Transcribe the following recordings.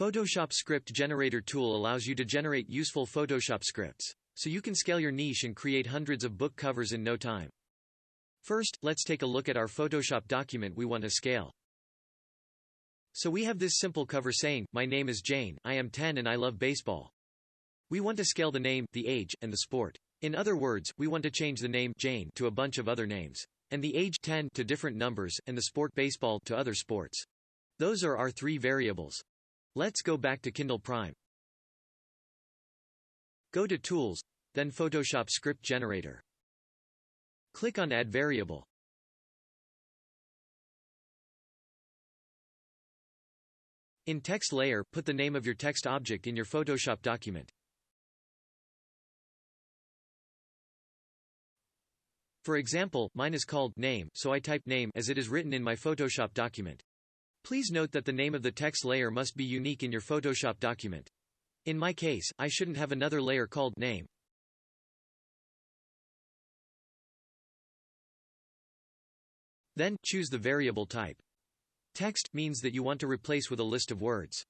Photoshop Script Generator tool allows you to generate useful Photoshop scripts, so you can scale your niche and create hundreds of book covers in no time. First, let's take a look at our Photoshop document we want to scale. So we have this simple cover saying, "My name is Jane, I am 10 and I love baseball." We want to scale the name, the age, and the sport. In other words, we want to change the name Jane to a bunch of other names, and the age 10 to different numbers, and the sport baseball to other sports. Those are our three variables. Let's go back to Kindle Prime. Go to Tools, then Photoshop Script Generator. Click on Add Variable. In Text Layer, put the name of your text object in your Photoshop document. For example, mine is called name, so I type name as it is written in my Photoshop document. Please note that the name of the text layer must be unique in your Photoshop document. In my case, I shouldn't have another layer called name. Then, choose the variable type. Text means that you want to replace with a list of words.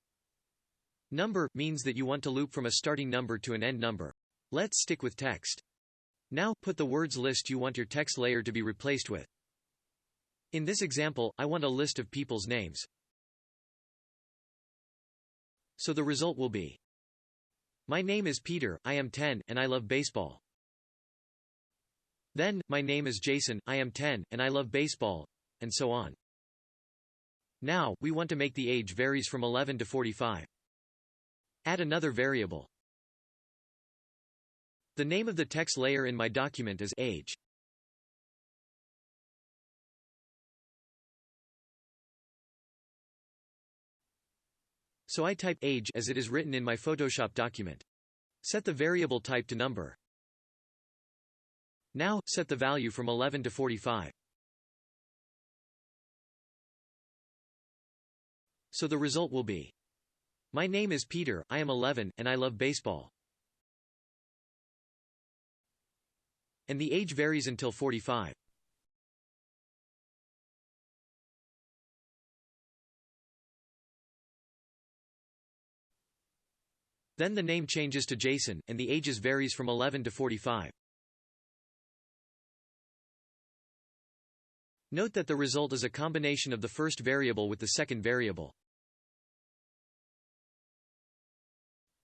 Number means that you want to loop from a starting number to an end number. Let's stick with text. Now, put the words list you want your text layer to be replaced with. In this example, I want a list of people's names. So the result will be, "My name is Peter, I am 10, and I love baseball." Then, "My name is Jason, I am 10, and I love baseball," and so on. Now, we want to make the age varies from 11 to 45. Add another variable. The name of the text layer in my document is age. So I type age as it is written in my Photoshop document. Set the variable type to number. Now, set the value from 11 to 45. So the result will be, "My name is Peter, I am 11, and I love baseball." And the age varies until 45. Then the name changes to Jason, and the ages varies from 11 to 45. Note that the result is a combination of the first variable with the second variable.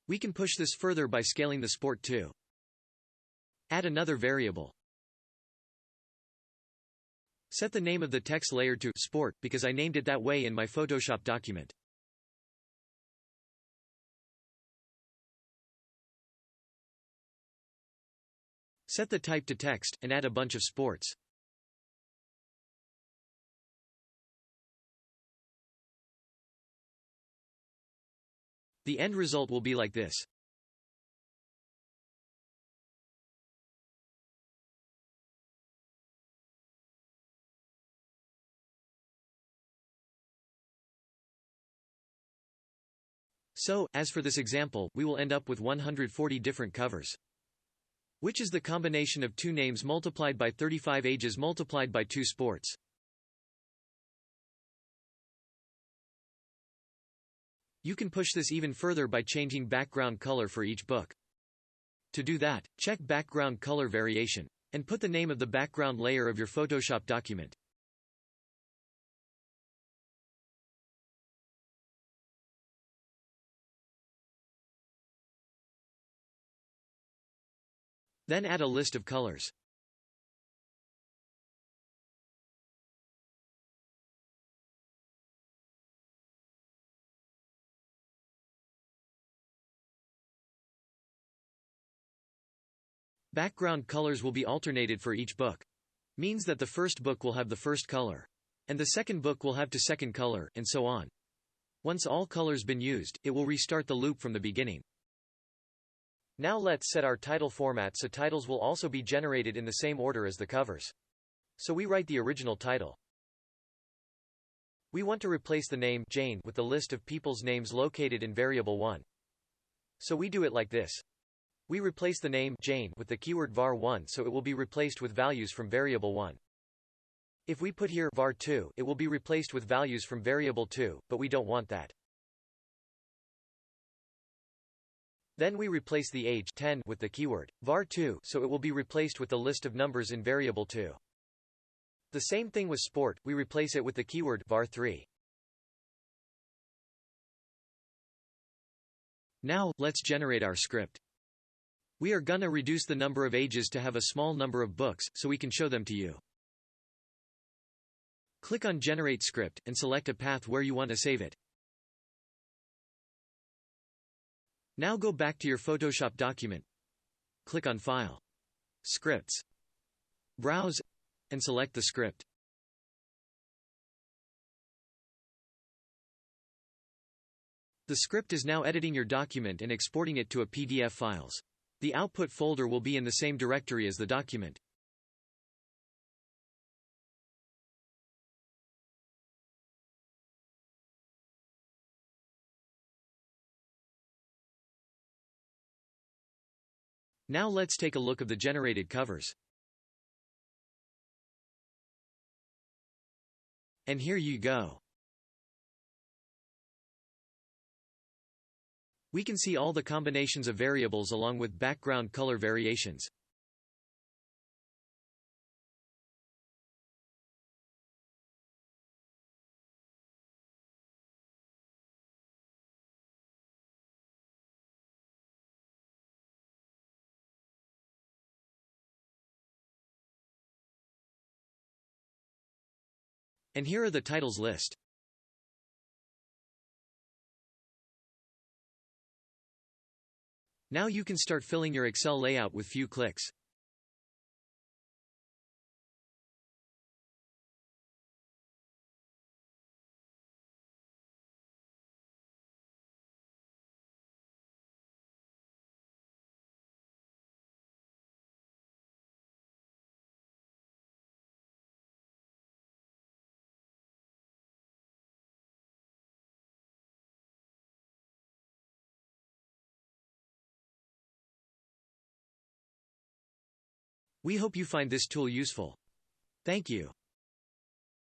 We can push this further by scaling the sport too. Add another variable. Set the name of the text layer to sport because I named it that way in my Photoshop document. Set the type to text, and add a bunch of sports. The end result will be like this. So, as for this example, we will end up with 140 different covers. Which is the combination of 2 names multiplied by 35 ages multiplied by 2 sports. You can push this even further by changing background color for each book. To do that, check Background Color Variation, and put the name of the background layer of your Photoshop document. Then add a list of colors. Background colors will be alternated for each book. Means that the first book will have the first color, and the second book will have the second color, and so on. Once all colors been used, it will restart the loop from the beginning. Now let's set our title format so titles will also be generated in the same order as the covers. So we write the original title. We want to replace the name Jane with the list of people's names located in variable 1. So we do it like this. We replace the name Jane with the keyword var1 so it will be replaced with values from variable 1. If we put here var2, it will be replaced with values from variable 2, but we don't want that. Then we replace the age 10 with the keyword var2, so it will be replaced with the list of numbers in variable 2. The same thing with sport, we replace it with the keyword var3. Now, let's generate our script. We are gonna reduce the number of ages to have a small number of books, so we can show them to you. Click on Generate Script, and select a path where you want to save it. Now go back to your Photoshop document. Click on File, Scripts, Browse, and select the script. The script is now editing your document and exporting it to a PDF files. The output folder will be in the same directory as the document. Now let's take a look at the generated covers. And here you go. We can see all the combinations of variables along with background color variations. And here are the titles list. Now you can start filling your Excel layout with few clicks. We hope you find this tool useful. Thank you.